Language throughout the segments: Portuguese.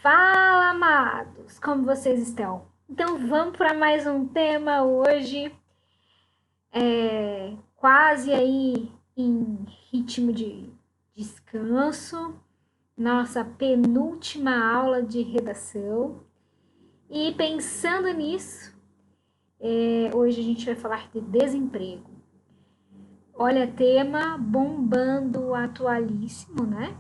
Fala, amados! Como vocês estão? Então, vamos para mais um tema hoje, quase aí em ritmo de descanso, nossa penúltima aula de redação. E pensando nisso, hoje a gente vai falar de desemprego. Olha, tema bombando, atualíssimo, né?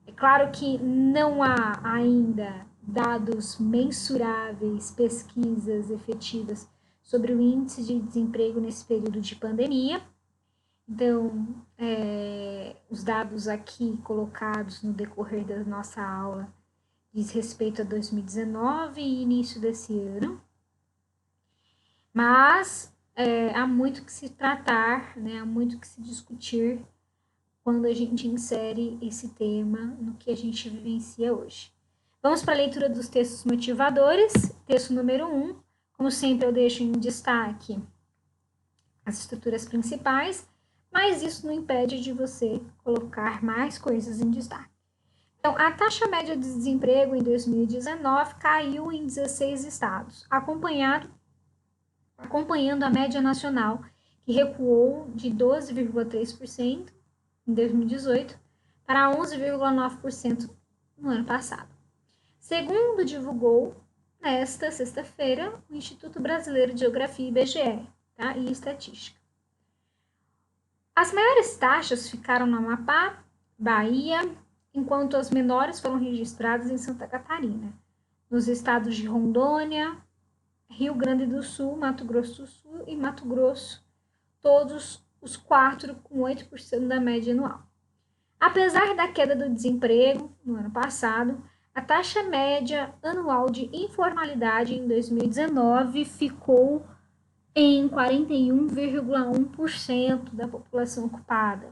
É claro que não há ainda dados mensuráveis, pesquisas efetivas sobre o índice de desemprego nesse período de pandemia. Então, os dados aqui colocados no decorrer da nossa aula diz respeito a 2019 e início desse ano. Mas há muito que se tratar, né? Há muito que se discutir quando a gente insere esse tema no que a gente vivencia hoje. Vamos para a leitura dos textos motivadores. Texto número 1. Como sempre, eu deixo em destaque as estruturas principais, mas isso não impede de você colocar mais coisas em destaque. Então, a taxa média de desemprego em 2019 caiu em 16 estados, acompanhando a média nacional, que recuou de 12,3% em 2018 para 11,9% no ano passado. Segundo divulgou nesta sexta-feira o Instituto Brasileiro de Geografia IBGE, tá? E Estatística. As maiores taxas ficaram no Amapá, Bahia, enquanto as menores foram registradas em Santa Catarina, nos estados de Rondônia, Rio Grande do Sul, Mato Grosso do Sul e Mato Grosso, todos os 4 com 8% da média anual. Apesar da queda do desemprego no ano passado, a taxa média anual de informalidade em 2019 ficou em 41,1% da população ocupada,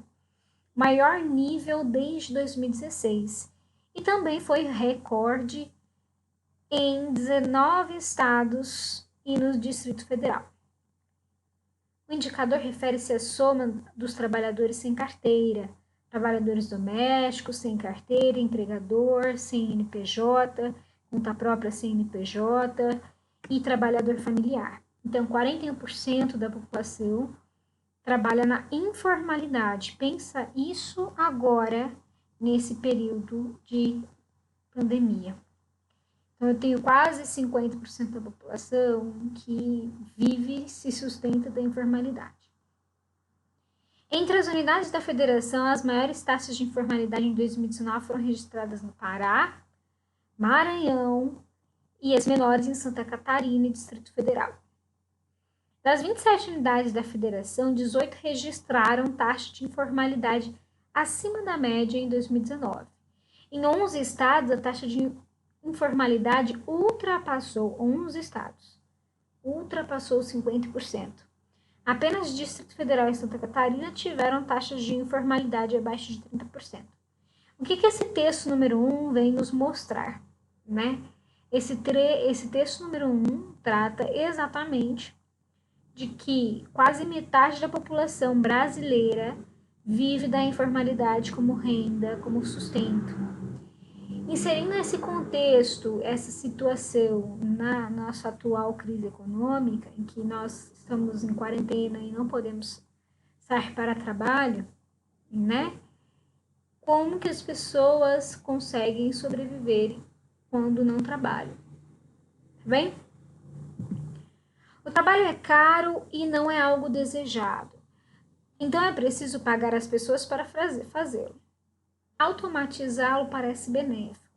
maior nível desde 2016, e também foi recorde em 19 estados e no Distrito Federal. O indicador refere-se à soma dos trabalhadores sem carteira, trabalhadores domésticos, sem carteira, entregador, sem NPJ, conta própria sem NPJ e trabalhador familiar. Então, 41% da população trabalha na informalidade. Pensa isso agora, nesse período de pandemia. Então, eu tenho quase 50% da população que vive e se sustenta da informalidade. Entre as unidades da federação, as maiores taxas de informalidade em 2019 foram registradas no Pará, Maranhão e as menores em Santa Catarina e Distrito Federal. Das 27 unidades da federação, 18 registraram taxa de informalidade acima da média em 2019. Em 11 estados, a taxa de informalidade ultrapassou 11 estados. Ultrapassou 50%. Apenas Distrito Federal e Santa Catarina tiveram taxas de informalidade abaixo de 30%. O que esse texto número 1 vem nos mostrar, né? Esse texto número 1 trata exatamente de que quase metade da população brasileira vive da informalidade como renda, como sustento. Inserindo esse contexto, essa situação na nossa atual crise econômica, em que nós estamos em quarentena e não podemos sair para trabalho, né? Como que as pessoas conseguem sobreviver quando não trabalham? Tá bem? O trabalho é caro e não é algo desejado. Então é preciso pagar as pessoas para fazê-lo. Automatizá-lo parece benéfico.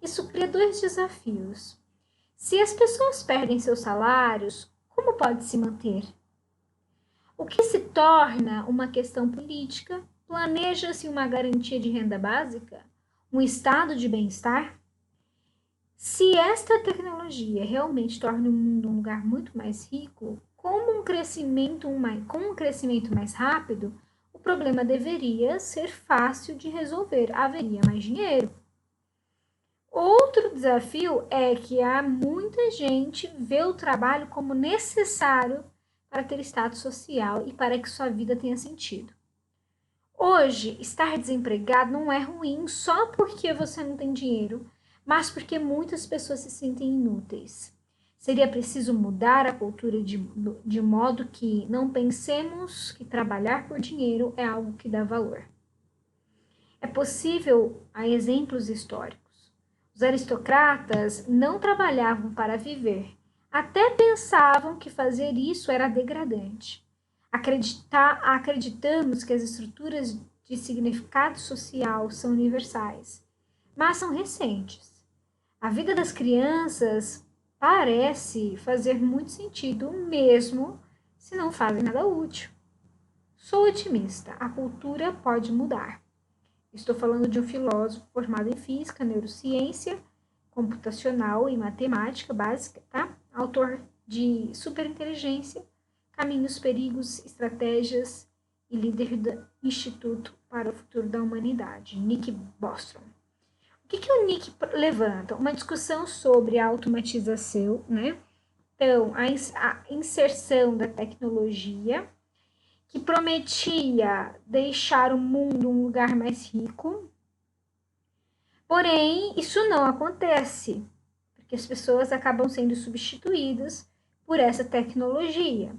Isso cria dois desafios. Se as pessoas perdem seus salários, como pode se manter? O que se torna uma questão política? Planeja-se uma garantia de renda básica? Um estado de bem-estar? Se esta tecnologia realmente torna o mundo um lugar muito mais rico, com um crescimento mais rápido, o problema deveria ser fácil de resolver, haveria mais dinheiro. Outro desafio é que há muita gente vê o trabalho como necessário para ter status social e para que sua vida tenha sentido. Hoje, estar desempregado não é ruim só porque você não tem dinheiro, mas porque muitas pessoas se sentem inúteis. Seria preciso mudar a cultura de modo que não pensemos que trabalhar por dinheiro é algo que dá valor. É possível, há exemplos históricos. Os aristocratas não trabalhavam para viver, até pensavam que fazer isso era degradante. Acreditamos que as estruturas de significado social são universais, mas são recentes. A vida das crianças parece fazer muito sentido, mesmo se não fazem nada útil. Sou otimista, a cultura pode mudar. Estou falando de um filósofo formado em física, neurociência, computacional e matemática básica, tá? Autor de Superinteligência, Caminhos, Perigos, Estratégias e líder do Instituto para o Futuro da Humanidade, Nick Bostrom. O que o Nick levanta? Uma discussão sobre a automatização, né? Então, a inserção da tecnologia, que prometia deixar o mundo um lugar mais rico. Porém, isso não acontece, porque as pessoas acabam sendo substituídas por essa tecnologia.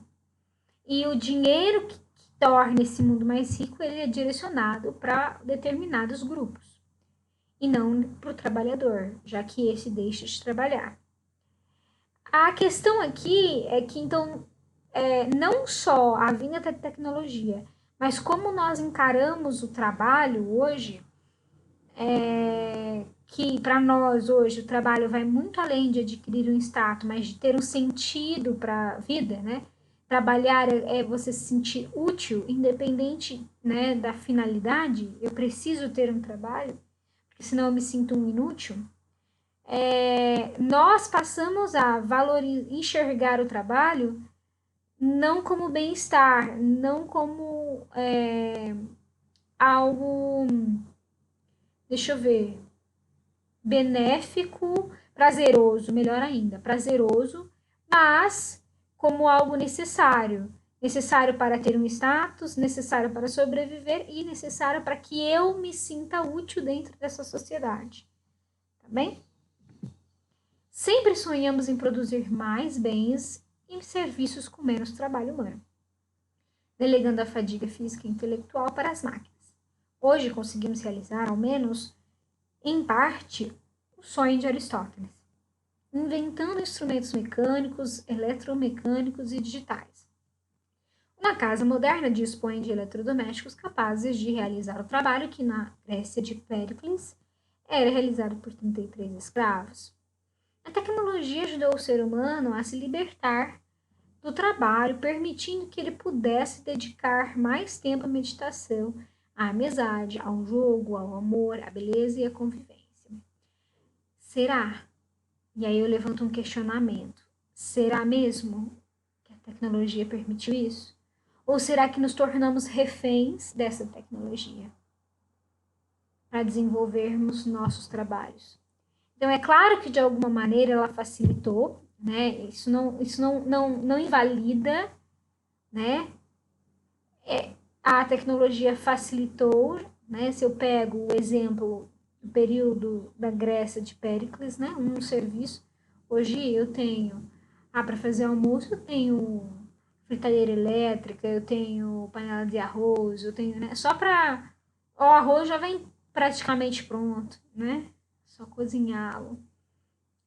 E o dinheiro que torna esse mundo mais rico, ele é direcionado para determinados grupos, e não para o trabalhador, já que esse deixa de trabalhar. A questão aqui é que, então, não só a vinda da tecnologia, mas como nós encaramos o trabalho hoje, que para nós hoje o trabalho vai muito além de adquirir um status, mas de ter um sentido para a vida, né? Trabalhar é você se sentir útil, independente, né, da finalidade. Eu preciso ter um trabalho, porque senão eu me sinto um inútil. Nós passamos a enxergar o trabalho não como bem-estar, não como algo, deixa eu ver, benéfico, prazeroso, melhor ainda, prazeroso, mas como algo necessário. Necessário para ter um status, necessário para sobreviver e necessário para que eu me sinta útil dentro dessa sociedade. Tá bem? Sempre sonhamos em produzir mais bens e serviços com menos trabalho humano, delegando a fadiga física e intelectual para as máquinas. Hoje conseguimos realizar, ao menos em parte, o sonho de Aristóteles, inventando instrumentos mecânicos, eletromecânicos e digitais. Uma casa moderna dispõe de eletrodomésticos capazes de realizar o trabalho que na Grécia de Péricles era realizado por 33 escravos. A tecnologia ajudou o ser humano a se libertar do trabalho, permitindo que ele pudesse dedicar mais tempo à meditação, à amizade, ao jogo, ao amor, à beleza e à convivência. Será? E aí eu levanto um questionamento. Será mesmo que a tecnologia permitiu isso? Ou será que nos tornamos reféns dessa tecnologia para desenvolvermos nossos trabalhos? Então, é claro que de alguma maneira ela facilitou, né? Isso não invalida, né? A tecnologia facilitou, né? Se eu pego o exemplo do período da Grécia de Péricles, né? Um serviço. Hoje eu tenho, para fazer almoço, eu tenho fritadeira elétrica, eu tenho panela de arroz, eu tenho, né? Só para o arroz já vem praticamente pronto, né? Só cozinhá-lo.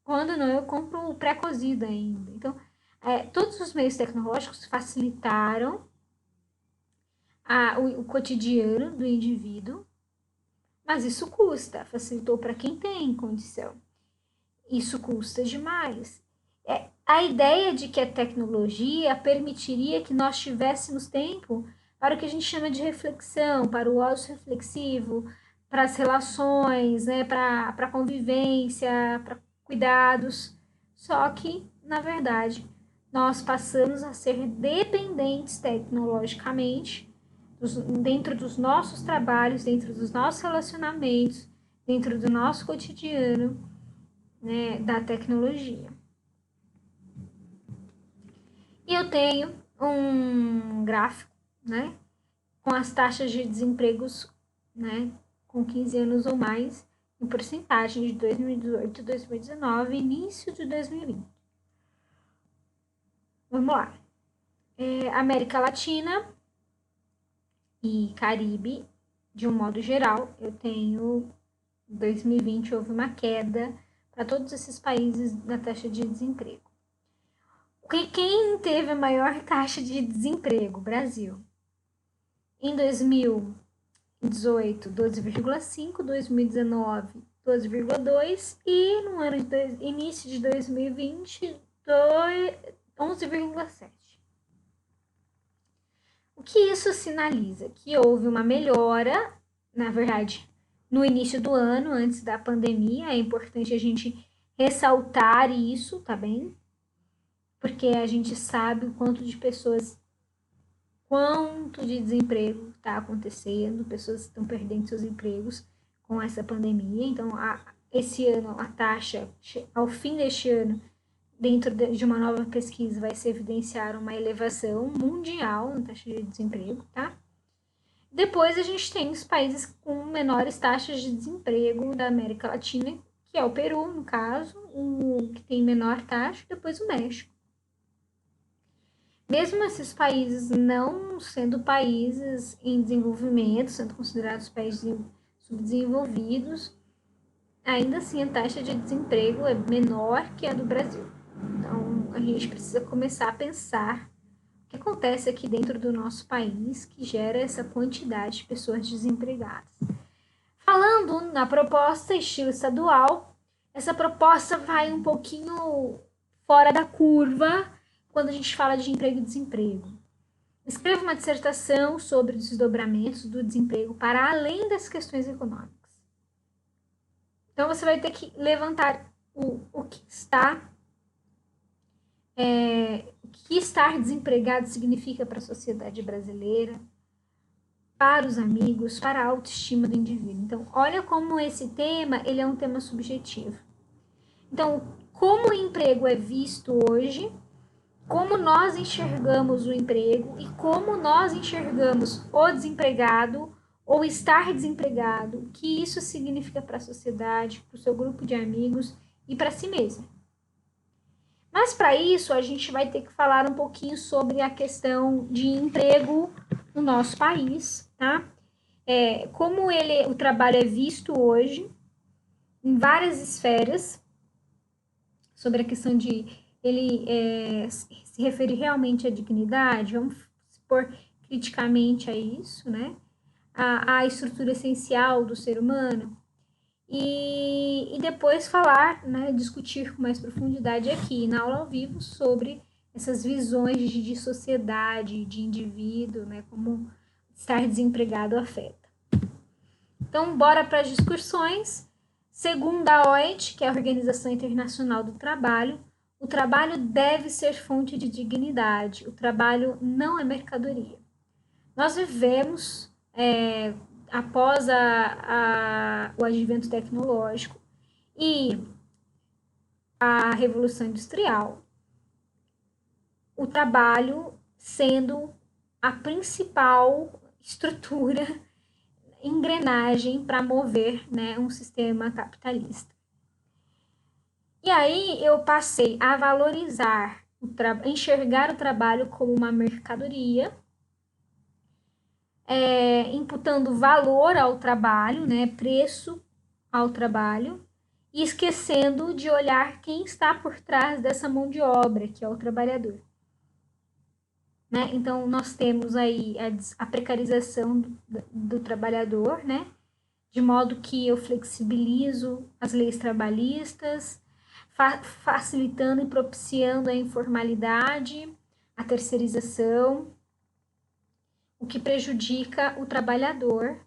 Quando não, eu compro o pré-cozido ainda. Então, todos os meios tecnológicos facilitaram o cotidiano do indivíduo, mas isso custa. Facilitou para quem tem condição. Isso custa demais. A ideia de que a tecnologia permitiria que nós tivéssemos tempo para o que a gente chama de reflexão, para o ócio reflexivo, para as relações, né, para a convivência, para cuidados. Só que, na verdade, nós passamos a ser dependentes tecnologicamente dentro dos nossos trabalhos, dentro dos nossos relacionamentos, dentro do nosso cotidiano, né, da tecnologia. E eu tenho um gráfico, né, com as taxas de desempregos, né, com 15 anos ou mais, em porcentagem de 2018, 2019 e início de 2020. Vamos lá. América Latina e Caribe, de um modo geral, eu tenho 2020 houve uma queda para todos esses países na taxa de desemprego. Quem teve a maior taxa de desemprego? Brasil. Em 2018, 12,5, 2019, 12,2 e no ano de início de 2020, 11,7. O que isso sinaliza? Que houve uma melhora, na verdade, no início do ano, antes da pandemia. É importante a gente ressaltar isso, tá bem? Porque a gente sabe o quanto de desemprego está acontecendo, pessoas estão perdendo seus empregos com essa pandemia. Então, esse ano, a taxa, ao fim deste ano, dentro de uma nova pesquisa, vai se evidenciar uma elevação mundial na taxa de desemprego, tá? Depois, a gente tem os países com menores taxas de desemprego da América Latina, que é o Peru, no caso, o que tem menor taxa, depois o México. Mesmo esses países não sendo países em desenvolvimento, sendo considerados países subdesenvolvidos, ainda assim a taxa de desemprego é menor que a do Brasil. Então, a gente precisa começar a pensar o que acontece aqui dentro do nosso país que gera essa quantidade de pessoas desempregadas. Falando na proposta estilo estadual, essa proposta vai um pouquinho fora da curva quando a gente fala de emprego e desemprego. Escreva uma dissertação sobre os desdobramentos do desemprego para além das questões econômicas. Então, você vai ter que levantar o que estar desempregado significa para a sociedade brasileira, para os amigos, para a autoestima do indivíduo. Então, olha como esse tema, ele é um tema subjetivo. Então, como o emprego é visto hoje, como nós enxergamos o emprego e como nós enxergamos o desempregado ou estar desempregado, o que isso significa para a sociedade, para o seu grupo de amigos e para si mesmo. Mas para isso, a gente vai ter que falar um pouquinho sobre a questão de emprego no nosso país, tá? Como o trabalho é visto hoje em várias esferas, sobre a questão de ele se referir realmente à dignidade, vamos expor criticamente a isso, né? A estrutura essencial do ser humano. E depois falar, né, discutir com mais profundidade aqui na aula ao vivo sobre essas visões de sociedade, de indivíduo, né, como estar desempregado afeta. Então, bora para as discussões. Segundo a OIT, que é a Organização Internacional do Trabalho, o trabalho deve ser fonte de dignidade. O trabalho não é mercadoria. Nós vivemos, após o advento tecnológico e a Revolução Industrial, o trabalho sendo a principal estrutura, engrenagem para mover, né, um sistema capitalista. E aí eu passei a valorizar, enxergar o trabalho como uma mercadoria, imputando valor ao trabalho, né, preço ao trabalho, e esquecendo de olhar quem está por trás dessa mão de obra, que é o trabalhador. Né? Então, nós temos aí a precarização do trabalhador, né? De modo que eu flexibilizo as leis trabalhistas, facilitando e propiciando a informalidade, a terceirização, o que prejudica o trabalhador,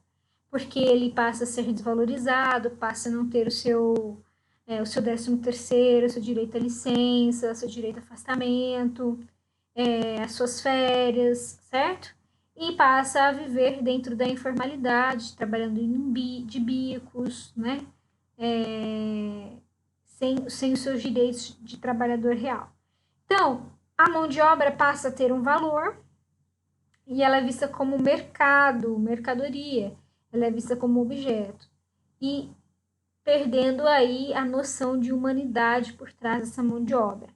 porque ele passa a ser desvalorizado, passa a não ter o seu 13º, o seu direito à licença, o seu direito a afastamento, as suas férias, certo? E passa a viver dentro da informalidade, trabalhando de bicos, né? Sem os seus direitos de trabalhador real. Então, a mão de obra passa a ter um valor e ela é vista como mercadoria, ela é vista como objeto. E perdendo aí a noção de humanidade por trás dessa mão de obra.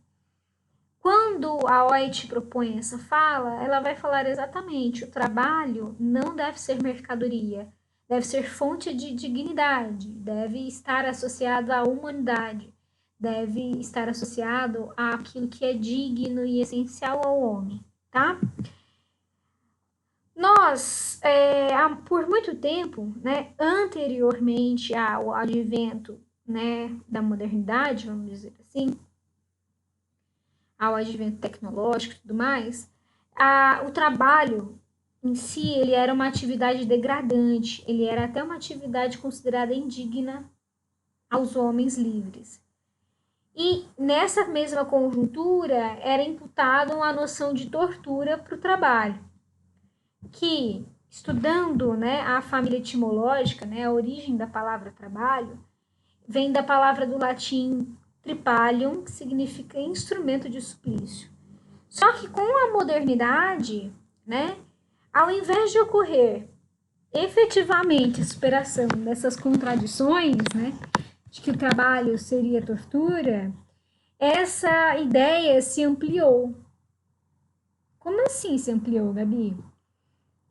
Quando a OIT propõe essa fala, ela vai falar exatamente: o trabalho não deve ser mercadoria, deve ser fonte de dignidade, deve estar associado à humanidade, deve estar associado àquilo que é digno e essencial ao homem, tá? Nós, por muito tempo, né, anteriormente ao advento, né, da modernidade, vamos dizer assim, ao advento tecnológico e tudo mais, o trabalho em si, ele era uma atividade degradante, ele era até uma atividade considerada indigna aos homens livres. E nessa mesma conjuntura era imputado a noção de tortura para o trabalho, que, estudando, né, a família etimológica, né, a origem da palavra trabalho, vem da palavra do latim tripalium, que significa instrumento de suplício. Só que com a modernidade, né, ao invés de ocorrer efetivamente a superação dessas contradições, né, de que o trabalho seria tortura, essa ideia se ampliou. Como assim se ampliou, Gabi?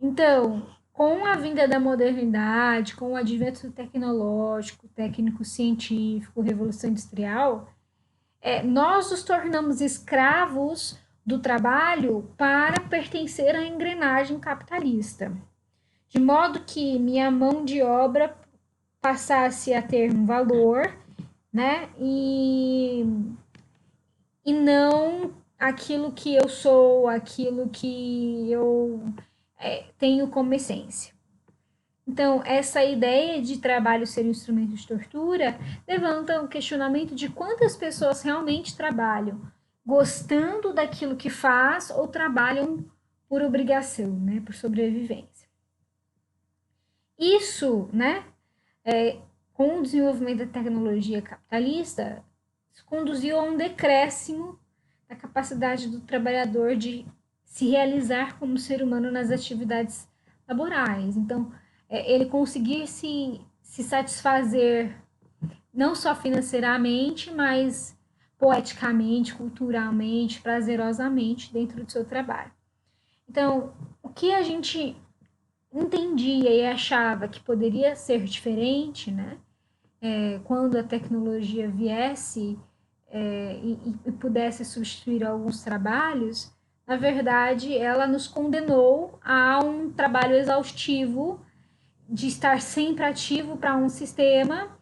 Então, com a vinda da modernidade, com o advento tecnológico, técnico-científico, revolução industrial, nós nos tornamos escravos do trabalho para pertencer à engrenagem capitalista. De modo que minha mão de obra passasse a ter um valor, né? E não aquilo que eu sou, aquilo que eu tenho como essência. Então, essa ideia de trabalho ser um instrumento de tortura levanta um questionamento de quantas pessoas realmente trabalham gostando daquilo que faz ou trabalham por obrigação, né, por sobrevivência. Isso, né, com o desenvolvimento da tecnologia capitalista, conduziu a um decréscimo da capacidade do trabalhador de se realizar como ser humano nas atividades laborais. Então, ele conseguir se satisfazer não só financeiramente, mas poeticamente, culturalmente, prazerosamente dentro do seu trabalho. Então, o que a gente entendia e achava que poderia ser diferente, né? Quando a tecnologia viesse e pudesse substituir alguns trabalhos, na verdade, ela nos condenou a um trabalho exaustivo de estar sempre ativo para um sistema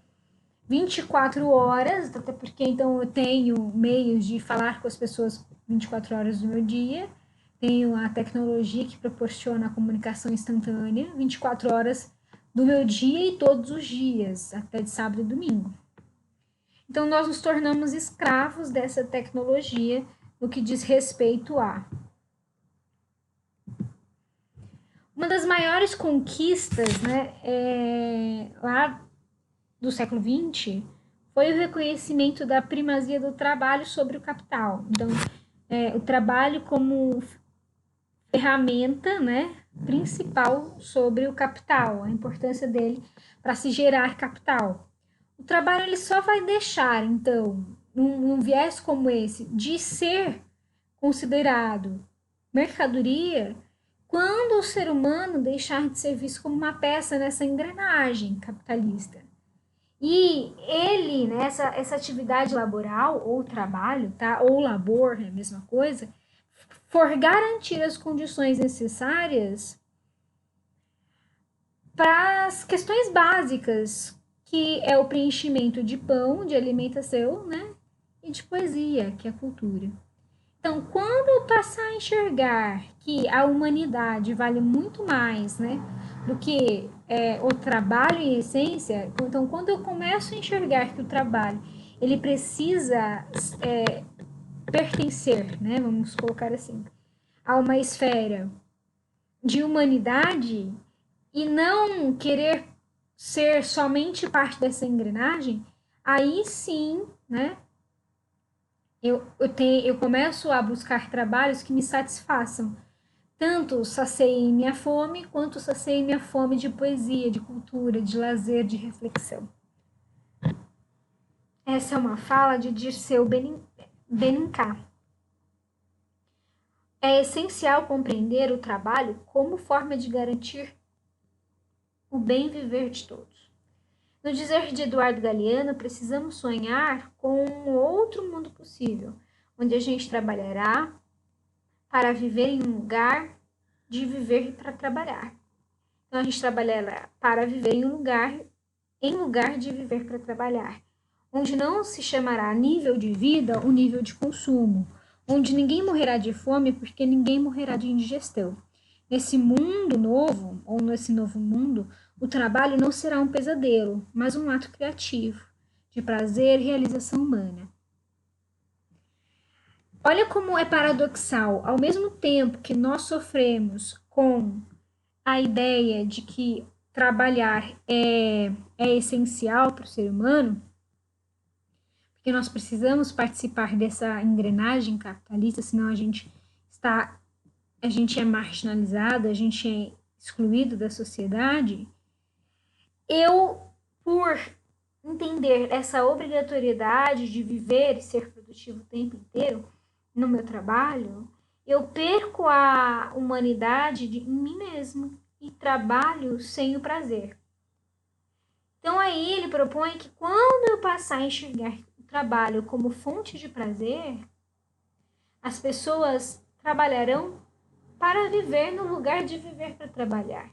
24 horas, até porque então eu tenho meios de falar com as pessoas 24 horas do meu dia, tenho a tecnologia que proporciona a comunicação instantânea 24 horas do meu dia e todos os dias, até de sábado e domingo. Então, nós nos tornamos escravos dessa tecnologia no que diz respeito a. Uma das maiores conquistas, né, lá do século XX foi o reconhecimento da primazia do trabalho sobre o capital. Então, o trabalho como ferramenta, né, principal sobre o capital, a importância dele para se gerar capital. O trabalho ele só vai deixar, então, num viés como esse, de ser considerado mercadoria quando o ser humano deixar de ser visto como uma peça nessa engrenagem capitalista. E ele, né, essa atividade laboral ou trabalho, tá, ou labor, é a mesma coisa, for garantir as condições necessárias para as questões básicas, que é o preenchimento de pão, de alimentação, né, e de poesia, que é a cultura. Então, quando eu passar a enxergar que a humanidade vale muito mais, né, do que o trabalho em essência, então quando eu começo a enxergar que o trabalho ele precisa pertencer, né, vamos colocar assim, a uma esfera de humanidade e não querer ser somente parte dessa engrenagem, aí sim, né, eu começo a buscar trabalhos que me satisfaçam. Tanto saciem minha fome, quanto saciem minha fome de poesia, de cultura, de lazer, de reflexão. Essa é uma fala de Dirceu Benincá. É essencial compreender o trabalho como forma de garantir o bem viver de todos. No dizer de Eduardo Galeano, precisamos sonhar com um outro mundo possível, onde a gente trabalhará para viver em um lugar de viver para trabalhar. Então, a gente trabalhará para viver em lugar de viver para trabalhar, onde não se chamará nível de vida o nível de consumo, onde ninguém morrerá de fome porque ninguém morrerá de indigestão. Nesse mundo novo, ou nesse novo mundo, o trabalho não será um pesadelo, mas um ato criativo, de prazer e realização humana. Olha como é paradoxal, ao mesmo tempo que nós sofremos com a ideia de que trabalhar é essencial para o ser humano, porque nós precisamos participar dessa engrenagem capitalista, senão a gente é marginalizado, a gente é excluído da sociedade. Eu, por entender essa obrigatoriedade de viver e ser produtivo o tempo inteiro no meu trabalho, eu perco a humanidade em mim mesmo e trabalho sem o prazer. Então aí ele propõe que quando eu passar a enxergar o trabalho como fonte de prazer, as pessoas trabalharão para viver no lugar de viver para trabalhar.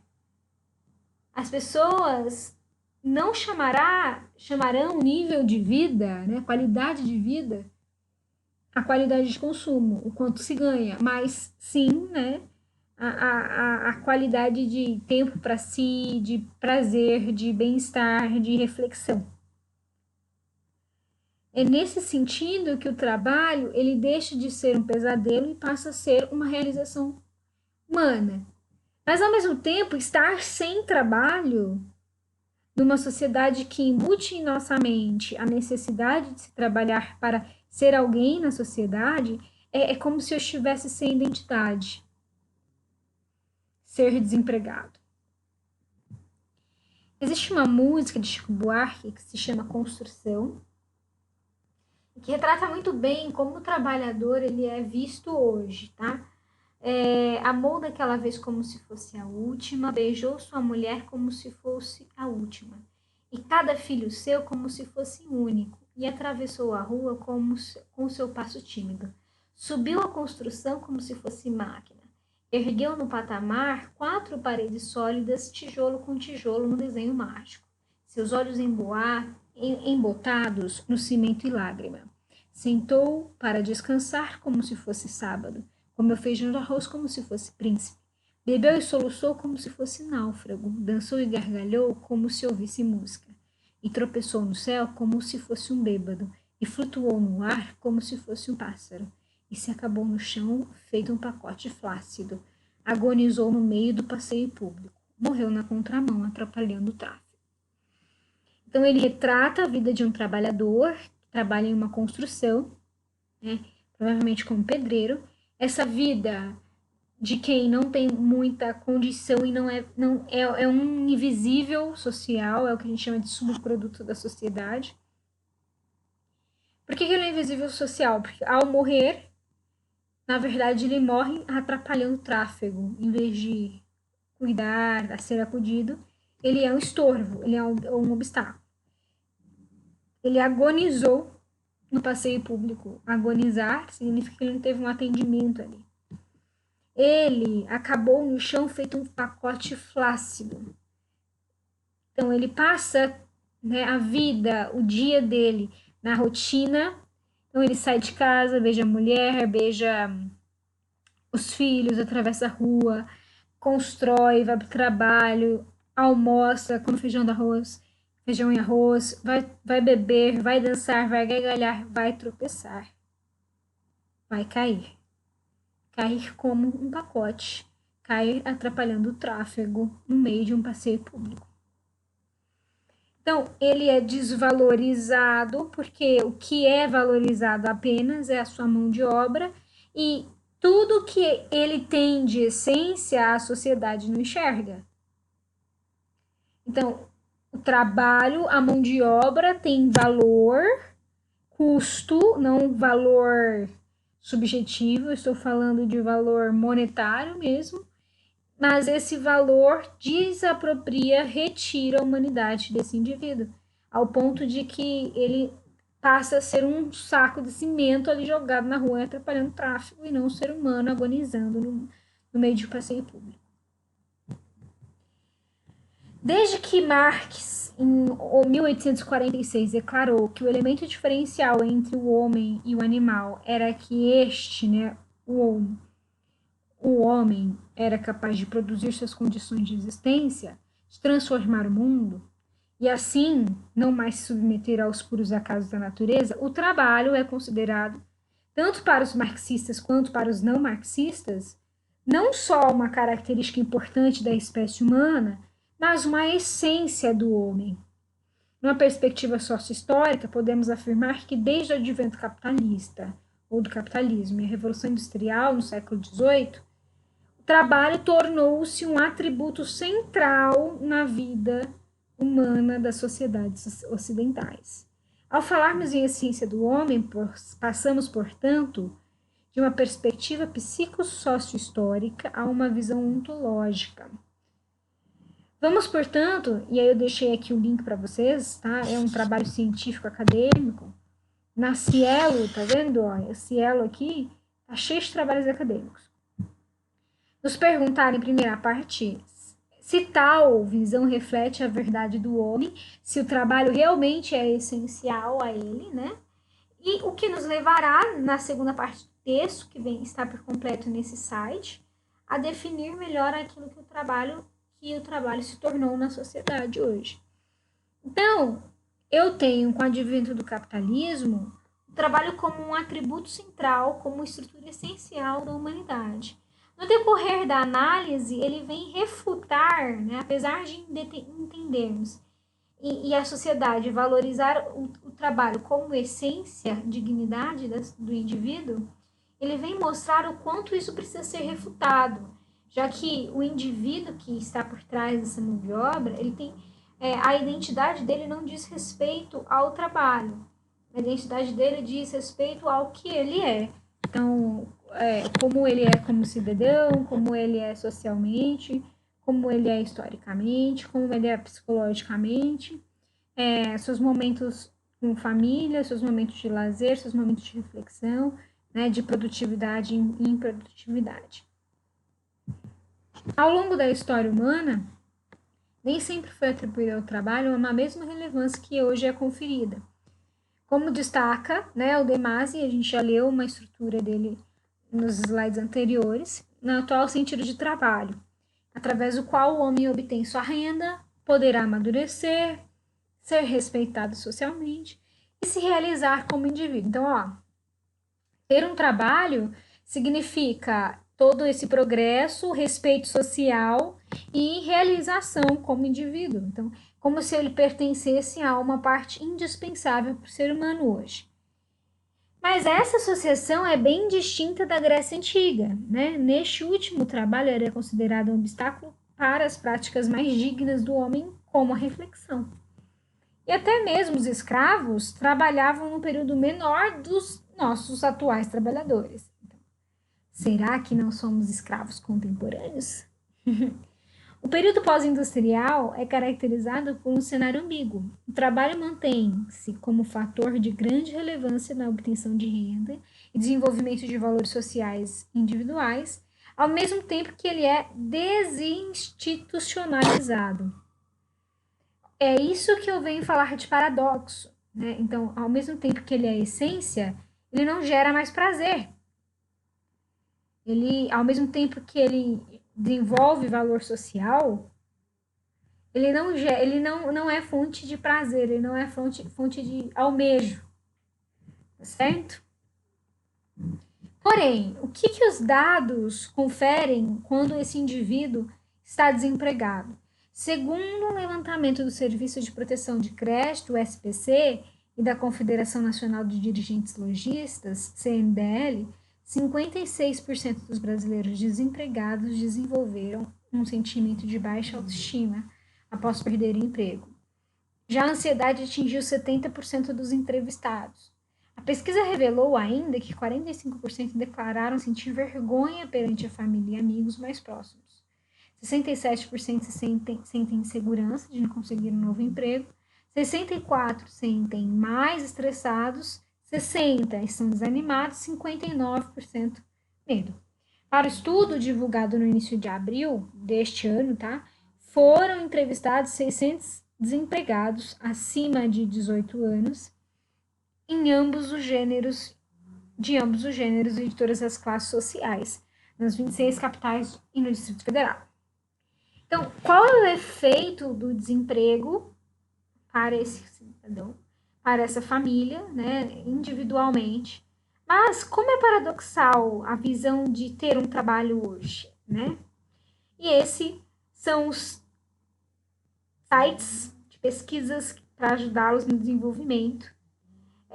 As pessoas não chamarão nível de vida, né, qualidade de vida, a qualidade de consumo, o quanto se ganha, mas sim, né, a qualidade de tempo para si, de prazer, de bem-estar, de reflexão. É nesse sentido que o trabalho ele deixa de ser um pesadelo e passa a ser uma realização humana. Mas, ao mesmo tempo, estar sem trabalho numa sociedade que embute em nossa mente a necessidade de se trabalhar para ser alguém na sociedade é como se eu estivesse sem identidade. Ser desempregado. Existe uma música de Chico Buarque que se chama Construção, que retrata muito bem como o trabalhador ele é visto hoje, tá? Amou daquela vez como se fosse a última, beijou sua mulher como se fosse a última, e cada filho seu como se fosse único, e atravessou a rua com seu passo tímido. Subiu a construção como se fosse máquina. Ergueu no patamar 4 paredes sólidas, tijolo com tijolo no desenho mágico. Seus olhos embotados no cimento e lágrima. Sentou para descansar como se fosse sábado. Comeu feijão de arroz como se fosse príncipe. Bebeu e soluçou como se fosse náufrago. Dançou e gargalhou como se ouvisse música. E tropeçou no céu como se fosse um bêbado. E flutuou no ar como se fosse um pássaro. E se acabou no chão, feito um pacote flácido. Agonizou no meio do passeio público. Morreu na contramão, atrapalhando o tráfego. Então, ele retrata a vida de um trabalhador que trabalha em uma construção, né, provavelmente como pedreiro. Essa vida de quem não tem muita condição e não é um invisível social, é o que a gente chama de subproduto da sociedade. Por que ele é invisível social? Porque ao morrer, na verdade, ele morre atrapalhando o tráfego. Em vez de cuidar, a ser acudido, ele é um estorvo, ele é um obstáculo. Ele agonizou no passeio público. Agonizar significa que ele não teve um atendimento ali. Ele acabou no chão feito um pacote flácido. Então, ele passa, né, a vida, o dia dele na rotina. Então, ele sai de casa, beija a mulher, beija os filhos, atravessa a rua, constrói, vai para o trabalho, almoça, come feijão e arroz, vai beber, vai dançar, vai gargalhar, vai tropeçar, vai cair. Cair como um pacote, cair atrapalhando o tráfego no meio de um passeio público. Então, ele é desvalorizado porque o que é valorizado apenas é a sua mão de obra e tudo que ele tem de essência a sociedade não enxerga. Então, o trabalho, a mão de obra tem valor, custo, não valor subjetivo, eu estou falando de valor monetário mesmo, mas esse valor desapropria, retira a humanidade desse indivíduo, ao ponto de que ele passa a ser um saco de cimento ali jogado na rua, atrapalhando o tráfego, e não um ser humano agonizando no meio de passeio público. Desde que Marx, em 1846, declarou que o elemento diferencial entre o homem e o animal era que este, né, o homem era capaz de produzir suas condições de existência, de transformar o mundo, e assim não mais se submeter aos puros acasos da natureza, o trabalho é considerado, tanto para os marxistas quanto para os não marxistas, não só uma característica importante da espécie humana, mas uma essência do homem. Numa perspectiva sócio-histórica, podemos afirmar que desde o advento capitalista, ou do capitalismo, e a Revolução Industrial no século XVIII, o trabalho tornou-se um atributo central na vida humana das sociedades ocidentais. Ao falarmos em essência do homem, passamos, portanto, de uma perspectiva psicossócio-histórica a uma visão ontológica. Vamos, portanto, e aí eu deixei aqui o link para vocês, tá? É um trabalho científico acadêmico. Na Cielo, tá vendo? Ó, a Cielo aqui tá cheio de trabalhos acadêmicos. Nos perguntar em primeira parte se tal visão reflete a verdade do homem, se o trabalho realmente é essencial a ele, né? E o que nos levará, na segunda parte do texto, que está por completo nesse site, a definir melhor aquilo que o trabalho se tornou na sociedade hoje. Então, eu tenho, com o advento do capitalismo, o trabalho como um atributo central, como estrutura essencial da humanidade. No decorrer da análise, ele vem refutar, né, apesar de entendermos e a sociedade valorizar o trabalho como essência, dignidade do indivíduo, ele vem mostrar o quanto isso precisa ser refutado, já que o indivíduo que está por trás dessa mão de obra, ele tem a identidade dele não diz respeito ao trabalho, a identidade dele diz respeito ao que ele é. Então, como ele é como cidadão, como ele é socialmente, como ele é historicamente, como ele é psicologicamente, seus momentos com família, seus momentos de lazer, seus momentos de reflexão, né, de produtividade e improdutividade. Ao longo da história humana, nem sempre foi atribuída ao trabalho uma mesma relevância que hoje é conferida. Como destaca, né, o De Masi, a gente já leu uma estrutura dele nos slides anteriores, no atual sentido de trabalho, através do qual o homem obtém sua renda, poderá amadurecer, ser respeitado socialmente e se realizar como indivíduo. Então, ter um trabalho significa todo esse progresso, respeito social e realização como indivíduo. Então, como se ele pertencesse a uma parte indispensável para o ser humano hoje. Mas essa associação é bem distinta da Grécia Antiga, né? Neste último trabalho era considerado um obstáculo para as práticas mais dignas do homem, como a reflexão. E até mesmo os escravos trabalhavam num período menor dos nossos atuais trabalhadores. Então, será que não somos escravos contemporâneos? O período pós-industrial é caracterizado por um cenário ambíguo. O trabalho mantém-se como fator de grande relevância na obtenção de renda e desenvolvimento de valores sociais individuais, ao mesmo tempo que ele é desinstitucionalizado. É isso que eu venho falar de paradoxo, né? Então, ao mesmo tempo que ele é essência, ele não gera mais prazer. Ele, ao mesmo tempo que ele desenvolve valor social, ele não é fonte de prazer, ele não é fonte de almejo, tá certo? Porém, o que os dados conferem quando esse indivíduo está desempregado? Segundo um levantamento do Serviço de Proteção de Crédito, o SPC, e da Confederação Nacional de Dirigentes Lojistas, CNDL, 56% dos brasileiros desempregados desenvolveram um sentimento de baixa autoestima após perder o emprego. Já a ansiedade atingiu 70% dos entrevistados. A pesquisa revelou ainda que 45% declararam sentir vergonha perante a família e amigos mais próximos. 67% sentem insegurança de não conseguir um novo emprego. 64% sentem mais estressados. 60% estão desanimados. 59% medo. Para o estudo divulgado no início de abril deste ano, tá? Foram entrevistados 600 desempregados acima de 18 anos de ambos os gêneros e de todas as classes sociais, nas 26 capitais e no Distrito Federal. Então, qual é o efeito do desemprego para esse cidadão, para essa família, né, individualmente? Mas como é paradoxal a visão de ter um trabalho hoje, né? E esses são os sites de pesquisas para ajudá-los no desenvolvimento.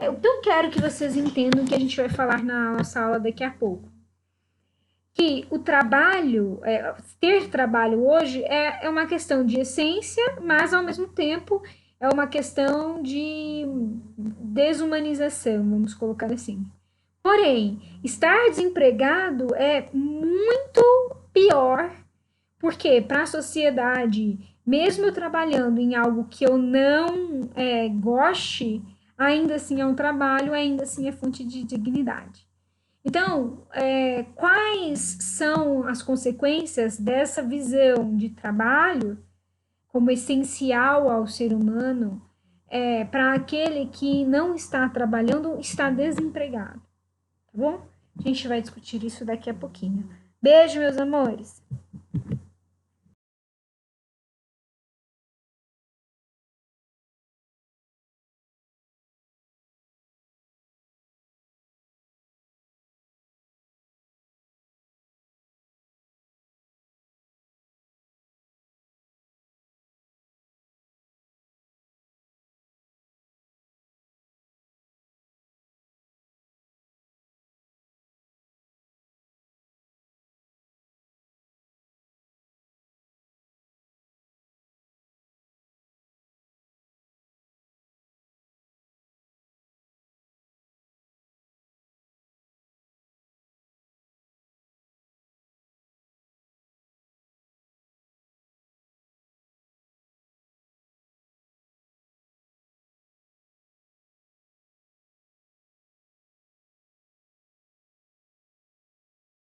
O que eu quero que vocês entendam que a gente vai falar na nossa aula daqui a pouco. Que o trabalho, ter trabalho hoje é uma questão de essência, mas ao mesmo tempo é uma questão de desumanização, vamos colocar assim. Porém, estar desempregado é muito pior, porque para a sociedade, mesmo eu trabalhando em algo que eu não goste, ainda assim é um trabalho, ainda assim é fonte de dignidade. Então, quais são as consequências dessa visão de trabalho como essencial ao ser humano para aquele que não está trabalhando, está desempregado? Tá bom? A gente vai discutir isso daqui a pouquinho. Beijo, meus amores!